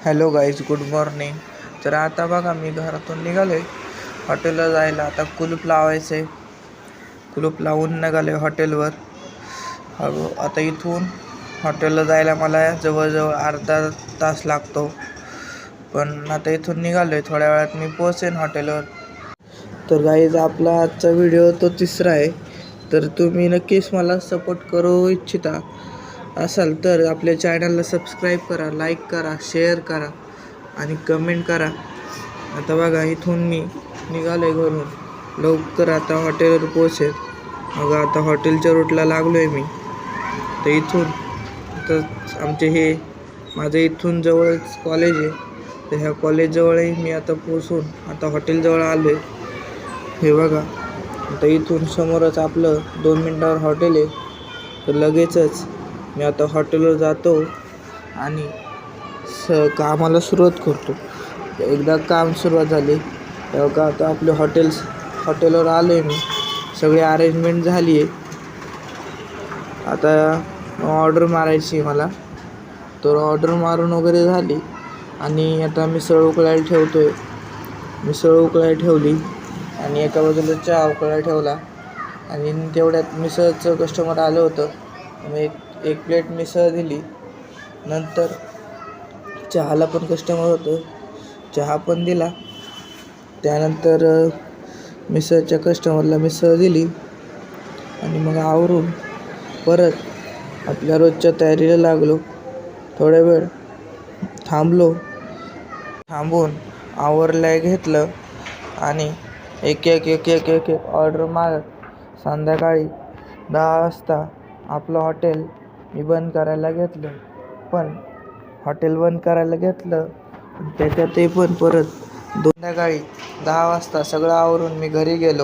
Hello guys, good morning. तर आता बघा मी घरातून निघालो आहे हॉटेलला जायला. आता कुलूप लावायचं आहे. कुलूप लावून निघालो आहे हॉटेलवर. आता इथून हॉटेलला जायला मला जवळजवळ अर्धा तास लागतो. पण आता इथून निघालो आहे, थोड्या वेळात मी पोहोचेन हॉटेलवर. तर गाईज, आपला आजचा व्हिडिओ तो तिसरा आहे. तर तुम्ही नक्कीच मला सपोर्ट करू इच्छिता असाल तर आपल्या चॅनलला सबस्क्राईब करा, लाईक करा, शेअर करा आणि कमेंट करा. आता बघा इथून मी निघालो आहे घरून. लवकर आता हॉटेलवर पोहोचेल. मग आता हॉटेलच्या रूटला लागलो आहे मी. तर इथून तर माझं इथून जवळच कॉलेज आहे. तर ह्या कॉलेजजवळही मी आता पोचून आता हॉटेलजवळ आलो आहे. हे बघा, आता इथून समोरच आपलं 2 मिनटावर हॉटेल आहे. तर लगेचच मी आता हॉटेलवर जातो आणि कामाला सुरुवात करतो. एकदा काम सुरुवात झाली तेव्हा आता आपले हॉटेलवर आलो आहे मी. सगळी अरेंजमेंट झाली आहे. आता ऑर्डर मारायची मला. तर ऑर्डर मारून वगैरे झाली आणि आता मिसळ उकळायला ठेवतो आहे. मिसळ उकळायला ठेवली आणि एका बाजूला चहा उकळायला ठेवला. आणि तेवढ्यात मिसळचं कस्टमर आलं होतं. मग एक प्लेट मिसळ दिली. नंतर चहाला पण कस्टमर होतं, चहा पण दिला. त्यानंतर मिसळच्या कस्टमरला मिसळ दिली आणि मग आवरून परत आपल्या रोजच्या तयारीला लागलो. थोड्या वेळ थांबून आवरलं घेतलं आणि एक ऑर्डर मारत संध्याकाळी 10 वाजता आपलं हॉटेल मी बंद करायला घेतलं. पण हॉटेल बंद करायला घेतलं त्याच्यातही पण परत संध्याकाळी 10 वाजता सगळं आवरून मी घरी गेलो.